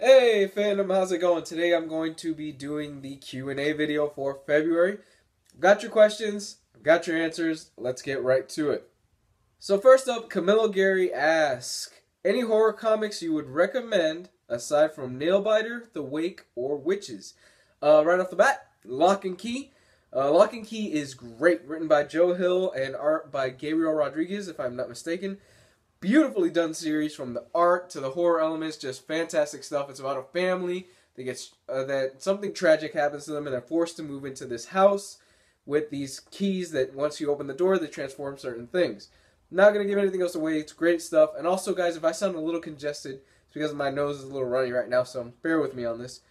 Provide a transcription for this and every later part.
Hey fandom, how's it going? Today I'm going to be doing the Q&A video for February. Got your questions, got your answers, let's get right to it. So first up, Camilo Gary asks, any horror comics you would recommend aside from Nailbiter, The Wake, or Witches? Right off the bat, Lock and Key. Lock and Key is great, written by Joe Hill and art by Gabriel Rodriguez, if I'm not mistaken. Beautifully done series, from the art to the horror elements, just fantastic stuff. It's about a family that gets that something tragic happens to them and they're forced to move into this house with these keys that once you open the door they transform certain things. Not going to give anything else away. It's great stuff. And also, guys, if I sound a little congested, it's because my nose is a little runny right now, so bear with me on this.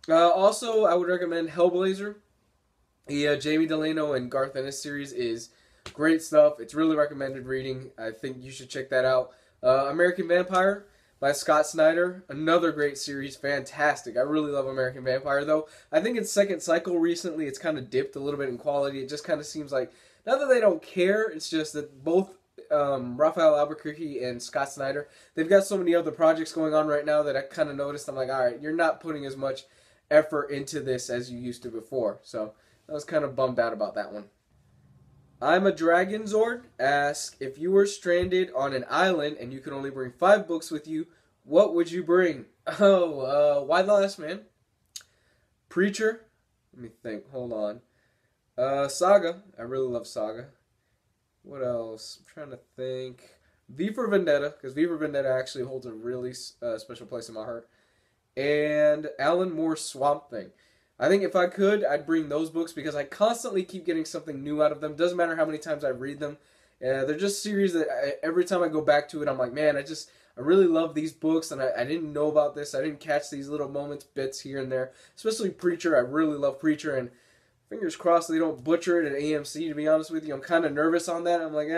Also, I would recommend Hellblazer. The Jamie Delano and Garth Ennis series is great stuff. It's really recommended reading. I think you should check that out. American Vampire by Scott Snyder. Another great series. Fantastic. I really love American Vampire, though. I think its second cycle recently, it's kind of dipped a little bit in quality. It just kind of seems like, not that they don't care, it's just that both Raphael Albuquerque and Scott Snyder, they've got so many other projects going on right now that I kind of noticed. I'm like, alright, you're not putting as much effort into this as you used to before. So I was kind of bummed out about that one. I'm a Dragon Zord asks, if you were stranded on an island and you could only bring 5 books with you, what would you bring? Why the Last Man? Preacher? Let me think, hold on. Saga. I really love Saga. What else? I'm trying to think. V for Vendetta, because V for Vendetta actually holds a really special place in my heart. And Alan Moore's Swamp Thing. I think if I could, I'd bring those books because I constantly keep getting something new out of them. Doesn't matter how many times I read them. They're just series that every time I go back to it, I'm like, man, I really love these books, and I didn't know about this. I didn't catch these little moments, bits here and there. Especially Preacher. I really love Preacher, and fingers crossed they don't butcher it at AMC, to be honest with you. I'm kind of nervous on that. I'm like,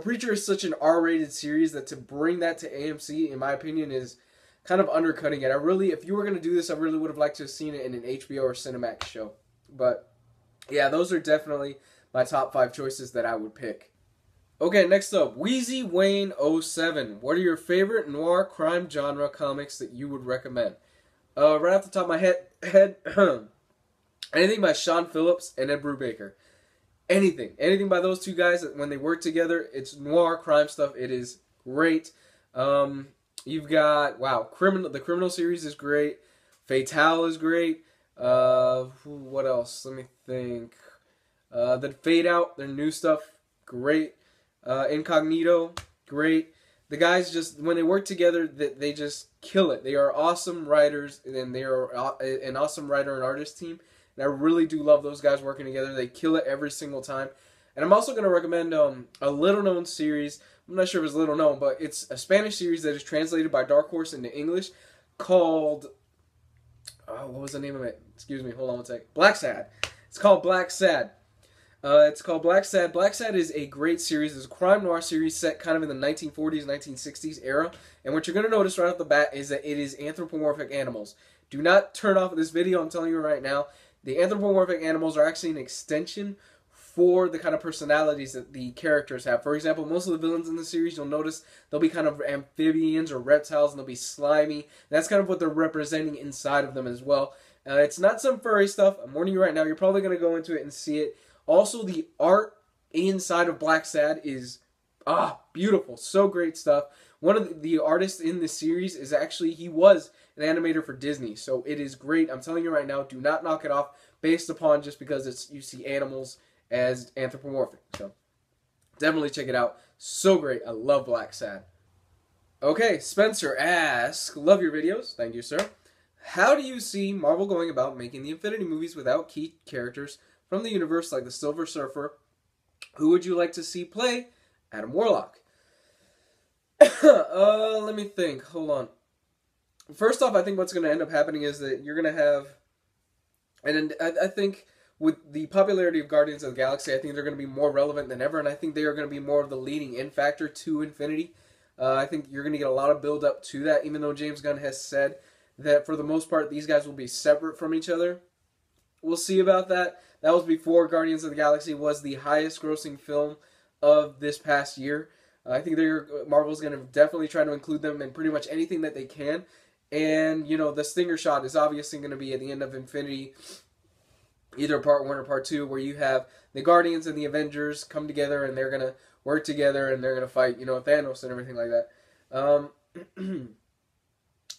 Preacher is such an R-rated series that to bring that to AMC, in my opinion, is kind of undercutting it. If you were going to do this, I really would have liked to have seen it in an HBO or Cinemax show. But, yeah, those are definitely my top 5 choices that I would pick. Okay, next up, Wheezy Wayne 07. What are your favorite noir crime genre comics that you would recommend? Right off the top of my head anything by Sean Phillips and Ed Brubaker. Anything by those two guys, when they work together, it's noir crime stuff. It is great. You've got, the Criminal series is great. Fatale is great. What else? Let me think. The Fade Out, their new stuff, great. Incognito, great. The guys just, when they work together, they just kill it. They are awesome writers, and they are an awesome writer and artist team. And I really do love those guys working together. They kill it every single time. And I'm also going to recommend a little-known series. I'm not sure if it's little known, but it's a Spanish series that is translated by Dark Horse into English called, what was the name of it? Excuse me, hold on one sec. Black Sad. It's called Black Sad. Black Sad. Black Sad is a great series. It's a crime noir series set kind of in the 1940s, 1960s era. And what you're going to notice right off the bat is that it is anthropomorphic animals. Do not turn off this video, I'm telling you right now. The anthropomorphic animals are actually an extension for the kind of personalities that the characters have. For example, most of the villains in the series, you'll notice they'll be kind of amphibians or reptiles, and they'll be slimy. And that's kind of what they're representing inside of them as well. It's not some furry stuff. I'm warning you right now. You're probably going to go into it and see it. Also, the art inside of Black Sad is beautiful. So great stuff. One of the artists in this series is actually, he was an animator for Disney. So it is great. I'm telling you right now, do not knock it off based upon just because you see animals as anthropomorphic. So definitely check it out. So great. I love Black Sad. Okay, Spencer asks, love your videos. Thank you, sir. How do you see Marvel going about making the Infinity movies without key characters from the universe like the Silver Surfer? Who would you like to see play Adam Warlock? Let me think. Hold on. First off, I think what's going to end up happening is that you're going to have, and I think with the popularity of Guardians of the Galaxy, I think they're going to be more relevant than ever, and I think they are going to be more of the leading in factor to Infinity. I think you're going to get a lot of build up to that, even though James Gunn has said that for the most part, these guys will be separate from each other. We'll see about that. That was before Guardians of the Galaxy was the highest grossing film of this past year. I think Marvel's going to definitely try to include them in pretty much anything that they can. And, you know, the stinger shot is obviously going to be at the end of Infinity, either part 1 or part 2, where you have the Guardians and the Avengers come together and they're going to work together and they're going to fight, you know, Thanos and everything like that.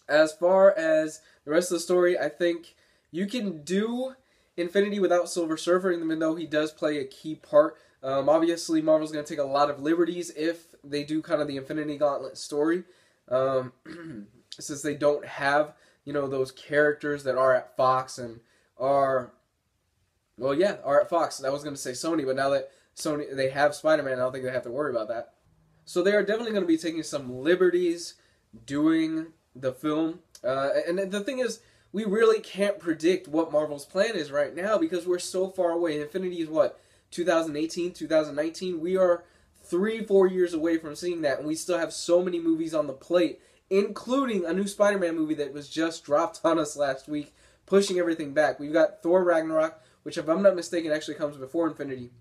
As far as the rest of the story, I think you can do Infinity without Silver Surfer, even though he does play a key part. Obviously, Marvel's going to take a lot of liberties if they do kind of the Infinity Gauntlet story, since they don't have, you know, those characters that are at Fox and are, well, yeah, are at Fox. I was going to say Sony, but now that Sony, they have Spider-Man, I don't think they have to worry about that. So they are definitely going to be taking some liberties doing the film. And the thing is, we really can't predict what Marvel's plan is right now because we're so far away. Infinity is what, 2018, 2019? We are 3-4 years away from seeing that, and we still have so many movies on the plate, including a new Spider-Man movie that was just dropped on us last week, pushing everything back. We've got Thor Ragnarok, which, if I'm not mistaken, actually comes before Infinity.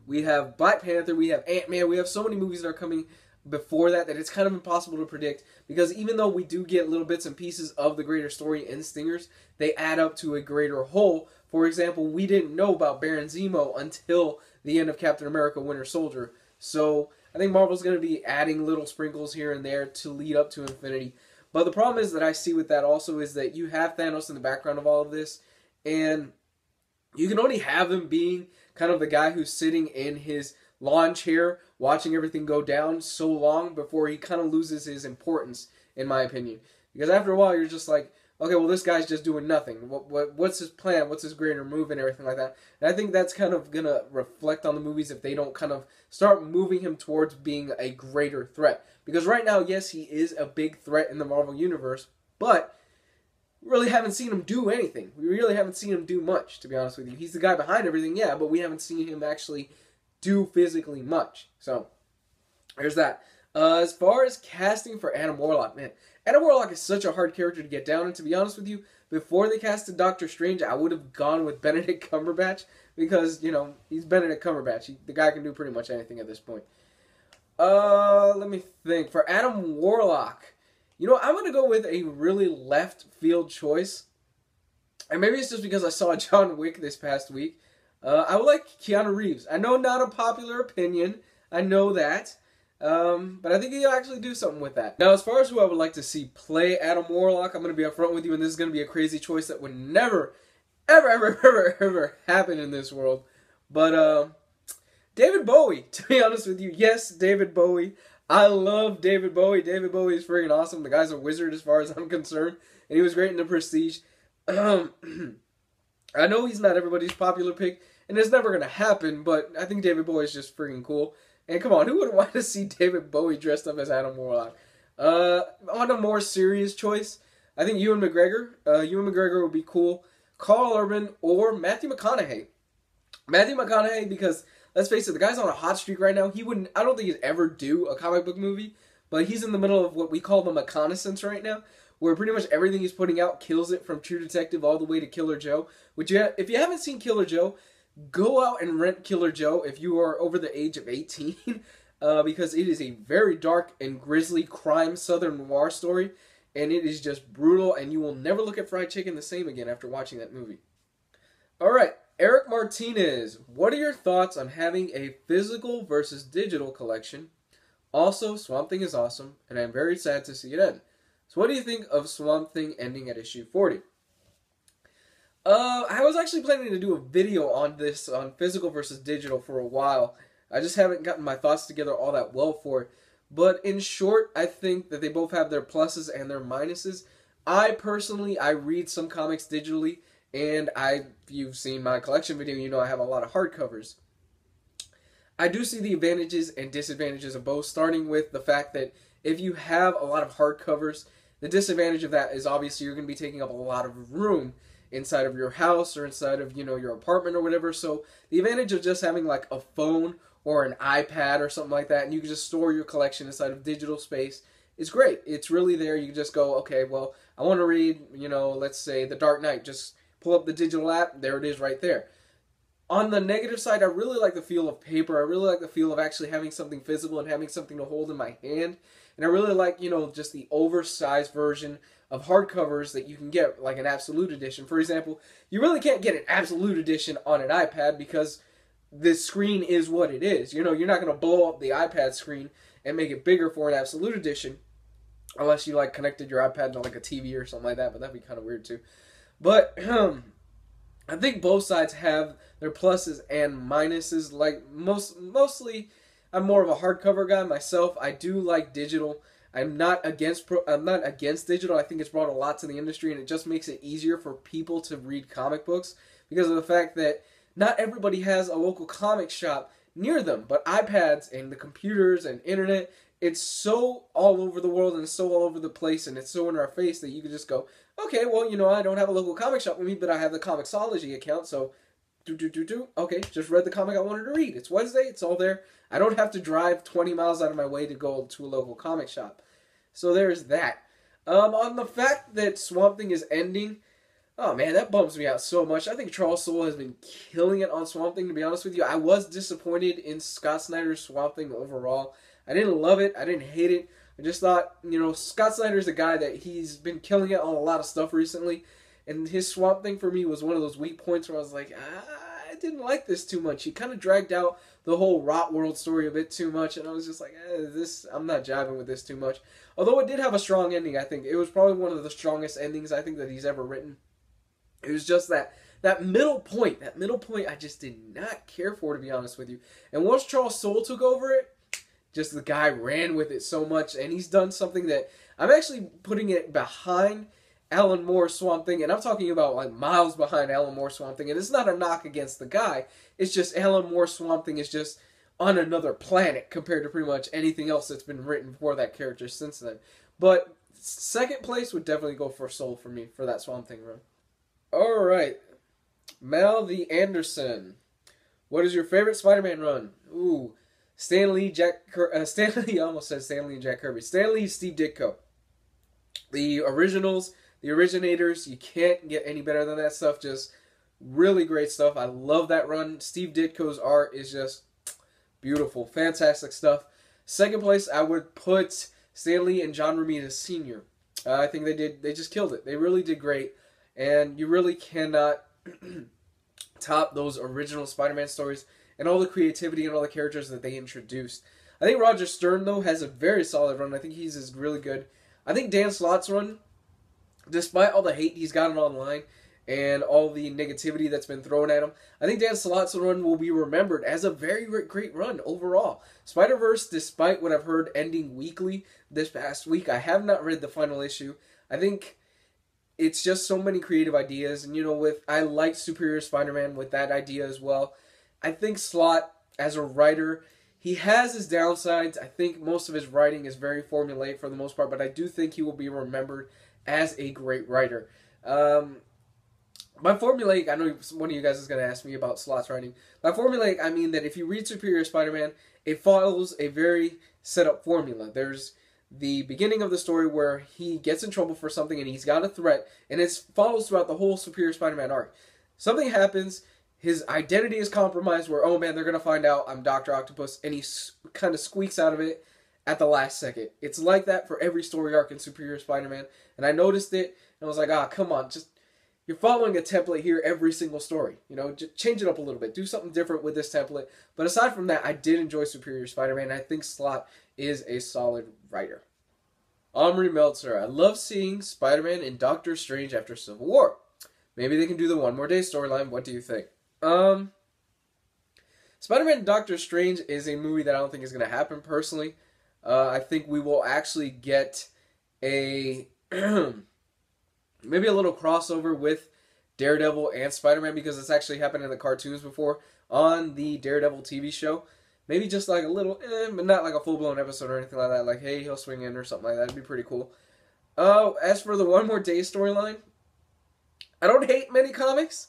We have Black Panther, we have Ant-Man, we have so many movies that are coming before that it's kind of impossible to predict, because even though we do get little bits and pieces of the greater story in Stingers, they add up to a greater whole. For example, we didn't know about Baron Zemo until the end of Captain America Winter Soldier. So I think Marvel's going to be adding little sprinkles here and there to lead up to Infinity. But the problem is that I see with that also is that you have Thanos in the background of all of this, and you can only have him being kind of the guy who's sitting in his lawn chair watching everything go down so long before he kind of loses his importance, in my opinion. Because after a while, you're just like, okay, well, this guy's just doing nothing. What's his plan? What's his greater move and everything like that? And I think that's kind of going to reflect on the movies if they don't kind of start moving him towards being a greater threat. Because right now, yes, he is a big threat in the Marvel Universe, but we really haven't seen him do anything. We really haven't seen him do much, to be honest with you. He's the guy behind everything, yeah, but we haven't seen him actually do physically much. So, there's that. As far as casting for Adam Warlock, man, Adam Warlock is such a hard character to get down, and to be honest with you, before they casted Doctor Strange, I would have gone with Benedict Cumberbatch, because, you know, he's Benedict Cumberbatch. The guy can do pretty much anything at this point. Let me think. For Adam Warlock, you know, I'm going to go with a really left field choice, and maybe it's just because I saw John Wick this past week. I would like Keanu Reeves. I know not a popular opinion. I know that. But I think he'll actually do something with that. Now, as far as who I would like to see play Adam Warlock, I'm going to be upfront with you, and this is going to be a crazy choice that would never, ever happen in this world. But, David Bowie, to be honest with you. Yes, David Bowie. I love David Bowie. David Bowie is freaking awesome. The guy's a wizard as far as I'm concerned, and he was great in The Prestige. I know he's not everybody's popular pick, and it's never going to happen, but I think David Bowie is just freaking cool. And come on, who would want to see David Bowie dressed up as Adam Warlock? On a more serious choice, I think Ewan McGregor. Ewan McGregor would be cool. Karl Urban or Matthew McConaughey. Matthew McConaughey, because let's face it, the guy's on a hot streak right now. I don't think he'd ever do a comic book movie, but he's in the middle of what we call the McConaissance right now, where pretty much everything he's putting out kills it, from True Detective all the way to Killer Joe. If you haven't seen Killer Joe, go out and rent Killer Joe if you are over the age of 18, because it is a very dark and grisly crime southern noir story, and it is just brutal, and you will never look at fried chicken the same again after watching that movie. Alright, Eric Martinez, what are your thoughts on having a physical versus digital collection? Also, Swamp Thing is awesome, and I'm very sad to see it end. So what do you think of Swamp Thing ending at issue 40? I was actually planning to do a video on this, on physical versus digital, for a while. I just haven't gotten my thoughts together all that well for it. But in short, I think that they both have their pluses and their minuses. I read some comics digitally, and if you've seen my collection video, you know I have a lot of hardcovers. I do see the advantages and disadvantages of both, starting with the fact that if you have a lot of hardcovers, the disadvantage of that is obviously you're going to be taking up a lot of room inside of your house or inside of, you know, your apartment or whatever. So the advantage of just having like a phone or an iPad or something like that, and you can just store your collection inside of digital space, is great. It's really there. You can just go, okay, well, I want to read, you know, let's say The Dark Knight. Just pull up the digital app. There it is right there. On the negative side, I really like the feel of paper. I really like the feel of actually having something physical and having something to hold in my hand. And I really like, just the oversized version of hardcovers that you can get, like an Absolute Edition. For example, you really can't get an Absolute Edition on an iPad because the screen is what it is. You're not going to blow up the iPad screen and make it bigger for an Absolute Edition unless you like connected your iPad to like a TV or something like that, but that'd be kind of weird too. But I think both sides have their pluses and minuses. Like mostly I'm more of a hardcover guy myself. I do like digital. I'm not against digital. I think it's brought a lot to the industry, and it just makes it easier for people to read comic books because of the fact that not everybody has a local comic shop near them. But iPads and the computers and internet, it's so all over the world and it's so all over the place and it's so in our face that you can just go, okay, well, I don't have a local comic shop with me, but I have the Comixology account, so okay, just read the comic I wanted to read. It's Wednesday, it's all there. I don't have to drive 20 miles out of my way to go to a local comic shop. So there's that. On the fact that Swamp Thing is ending, oh man, that bums me out so much. I think Charles Soule has been killing it on Swamp Thing, to be honest with you. I was disappointed in Scott Snyder's Swamp Thing overall. I didn't love it. I didn't hate it. I just thought, Scott Snyder's a guy that he's been killing it on a lot of stuff recently. And his Swamp Thing for me was one of those weak points where I was like, I didn't like this too much. He kind of dragged out the whole Rot World story a bit too much. And I was just like, I'm not jiving with this too much. Although it did have a strong ending, I think. It was probably one of the strongest endings I think that he's ever written. It was just that middle point. That middle point I just did not care for, to be honest with you. And once Charles Soule took over it, just the guy ran with it so much. And he's done something that I'm actually putting it behind Alan Moore's Swamp Thing. And I'm talking about like miles behind Alan Moore's Swamp Thing. And it's not a knock against the guy. It's just Alan Moore's Swamp Thing is just on another planet compared to pretty much anything else that's been written for that character since then. But second place would definitely go for Soule for me for that Swamp Thing run. Alright, Mal the Anderson. What is your favorite Spider-Man run? Ooh, Stan Lee, I almost said Stan Lee and Jack Kirby. Stan Lee, Steve Ditko. The originals, the originators, you can't get any better than that stuff. Just really great stuff. I love that run. Steve Ditko's art is just beautiful. Fantastic stuff. Second place, I would put Stan Lee and John Romita Sr. I think they just killed it. They really did great. And you really cannot top those original Spider-Man stories and all the creativity and all the characters that they introduced. I think Roger Stern, though, has a very solid run. I think he's really good. I think Dan Slott's run, despite all the hate he's gotten online and all the negativity that's been thrown at him, I think Dan Slott's run will be remembered as a very great run overall. Spider-Verse, despite what I've heard ending weekly this past week, I have not read the final issue. I think it's just so many creative ideas, and I like Superior Spider-Man with that idea as well. I think Slott, as a writer, he has his downsides. I think most of his writing is very formulaic for the most part, but I do think he will be remembered as a great writer. By formulaic, I know one of you guys is going to ask me about Slott's writing. By formulaic, I mean that if you read Superior Spider-Man, it follows a very set-up formula. There's the beginning of the story where he gets in trouble for something and he's got a threat, and it follows throughout the whole Superior Spider-Man arc. Something happens, his identity is compromised where, oh man, they're going to find out I'm Dr. Octopus, and he kind of squeaks out of it at the last second. It's like that for every story arc in Superior Spider-Man, and I noticed it, and I was like, come on, you're following a template here every single story. Just change it up a little bit. Do something different with this template. But aside from that, I did enjoy Superior Spider-Man. I think Slott is a solid writer. Omri Meltzer. I love seeing Spider-Man and Doctor Strange after Civil War. Maybe they can do the One More Day storyline. What do you think? Spider-Man and Doctor Strange is a movie that I don't think is going to happen personally. I think we will actually get a maybe a little crossover with Daredevil and Spider-Man, because it's actually happened in the cartoons before on the Daredevil TV show. Maybe just like a little, but not like a full-blown episode or anything like that. Like, hey, he'll swing in or something like that. It'd be pretty cool. As for the One More Day storyline, I don't hate many comics.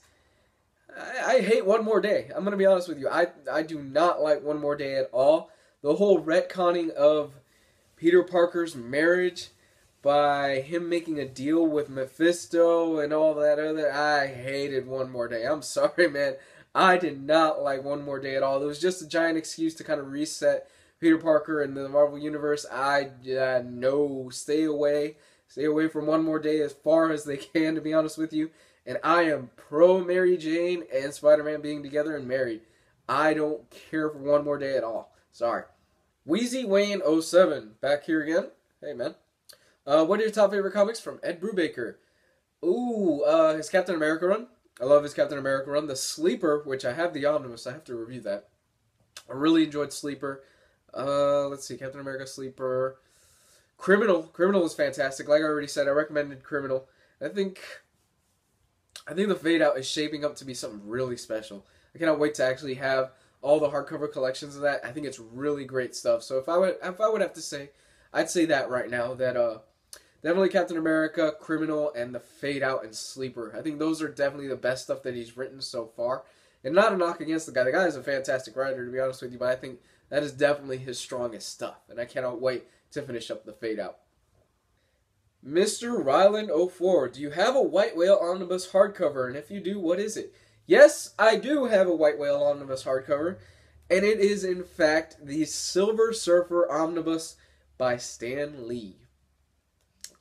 I hate One More Day. I'm going to be honest with you. I do not like One More Day at all. The whole retconning of Peter Parker's marriage by him making a deal with Mephisto and all that other, I hated One More Day. I'm sorry, man. I did not like One More Day at all. It was just a giant excuse to kind of reset Peter Parker in the Marvel Universe. No, stay away. Stay away from One More Day as far as they can, to be honest with you. And I am pro Mary Jane and Spider-Man being together and married. I don't care for One More Day at all. Sorry. Wheezy Wayne 07, back here again. Hey, man. What are your top favorite comics from Ed Brubaker? Ooh, his Captain America run. I love his Captain America run. The Sleeper, which I have the Omnibus. I have to review that. I really enjoyed Sleeper. Let's see, Captain America Sleeper. Criminal. Criminal was fantastic. Like I already said, I recommended Criminal. I think the Fade Out is shaping up to be something really special. I cannot wait to actually have all the hardcover collections of that. I think it's really great stuff. So if I would have to say, I'd say that right now, that definitely Captain America, Criminal, and the Fade Out and Sleeper. I think those are definitely the best stuff that he's written so far. And not a knock against the guy. The guy is a fantastic writer, to be honest with you, but I think that is definitely his strongest stuff. And I cannot wait to finish up the Fade Out. Mr. Ryland04, do you have a White Whale Omnibus hardcover? And if you do, what is it? Yes, I do have a White Whale Omnibus hardcover. And it is, in fact, the Silver Surfer Omnibus by Stan Lee.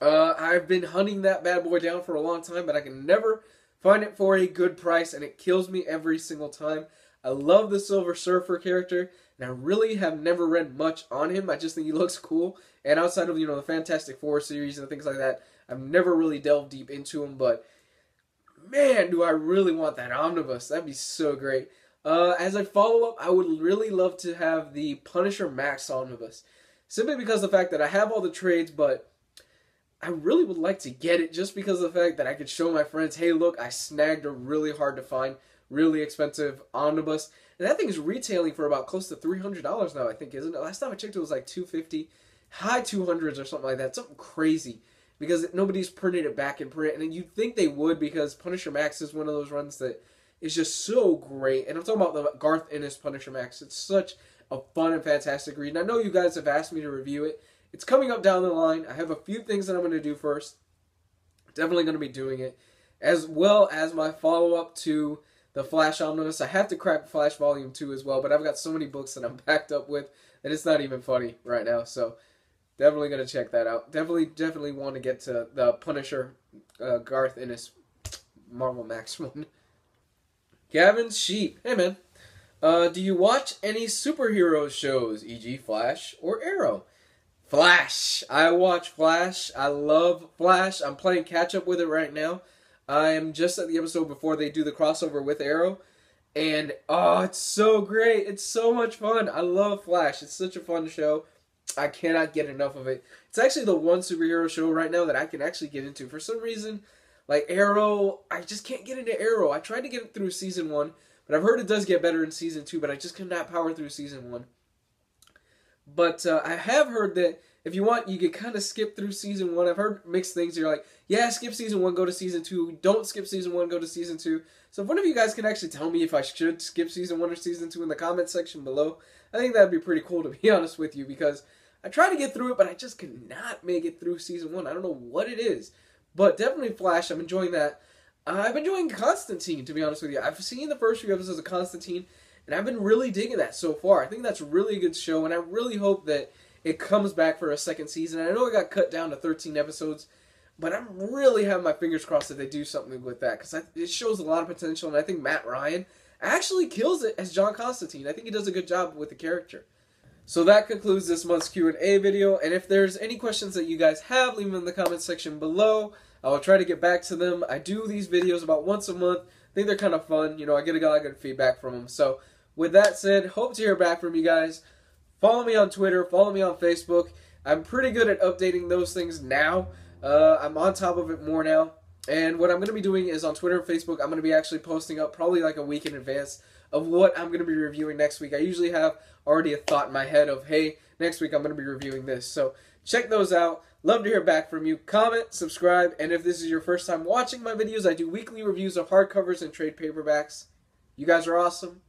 I've been hunting that bad boy down for a long time, but I can never find it for a good price, and it kills me every single time. I love the Silver Surfer character, and I really have never read much on him. I just think he looks cool, and outside of, the Fantastic Four series and things like that, I've never really delved deep into him, but man, do I really want that omnibus. That'd be so great. As a follow-up, I would really love to have the Punisher Max omnibus, simply because of the fact that I have all the trades, but I really would like to get it just because of the fact that I could show my friends, hey, look, I snagged a really hard to find, really expensive omnibus. And that thing is retailing for about close to $300 now, I think, isn't it? Last time I checked, it was like $250, high 200s or something like that. Something crazy because nobody's printed it back in print. And you'd think they would because Punisher Max is one of those runs that is just so great. And I'm talking about the Garth Ennis Punisher Max. It's such a fun and fantastic read. And I know you guys have asked me to review it. It's coming up down the line. I have a few things that I'm going to do first. Definitely going to be doing it. As well as my follow-up to the Flash Omnibus. I have to crack Flash Volume 2 as well, but I've got so many books that I'm backed up with that it's not even funny right now. So definitely going to check that out. Definitely want to get to the Punisher Garth Ennis Marvel Max one. Gavin's Sheep. Hey, man. Do you watch any superhero shows, e.g. Flash or Arrow? Flash. I watch Flash. I love Flash. I'm playing catch-up with it right now. I am just at the episode before they do the crossover with Arrow. And, oh, it's so great. It's so much fun. I love Flash. It's such a fun show. I cannot get enough of it. It's actually the one superhero show right now that I can actually get into. For some reason, like Arrow, I just can't get into Arrow. I tried to get it through Season 1, but I've heard it does get better in Season 2, but I just could not power through Season 1. But I have heard that if you want, you can kind of skip through Season 1. I've heard mixed things. You're like, yeah, skip Season 1, go to Season 2. Don't skip Season 1, go to Season 2. So if one of you guys can actually tell me if I should skip Season 1 or Season 2 in the comment section below, I think that would be pretty cool, to be honest with you, because I try to get through it, but I just could not make it through Season 1. I don't know what it is. But definitely Flash. I'm enjoying that. I've been enjoying Constantine, to be honest with you. I've seen the first few episodes of Constantine, and I've been really digging that so far. I think that's a really good show, and I really hope that it comes back for a second season. I know it got cut down to 13 episodes, but I'm really having my fingers crossed that they do something with that, because it shows a lot of potential, and I think Matt Ryan actually kills it as John Constantine. I think he does a good job with the character. So that concludes this month's Q&A video, and if there's any questions that you guys have, leave them in the comment section below. I will try to get back to them. I do these videos about once a month. I think they're kind of fun. You know, I get a lot of good feedback from them. So with that said, hope to hear back from you guys. Follow me on Twitter. Follow me on Facebook. I'm pretty good at updating those things now. I'm on top of it more now. And what I'm going to be doing is on Twitter and Facebook, I'm going to be actually posting up probably like a week in advance of what I'm going to be reviewing next week. I usually have already a thought in my head of, hey, next week I'm going to be reviewing this. So check those out. Love to hear back from you. Comment, subscribe, and if this is your first time watching my videos, I do weekly reviews of hardcovers and trade paperbacks. You guys are awesome.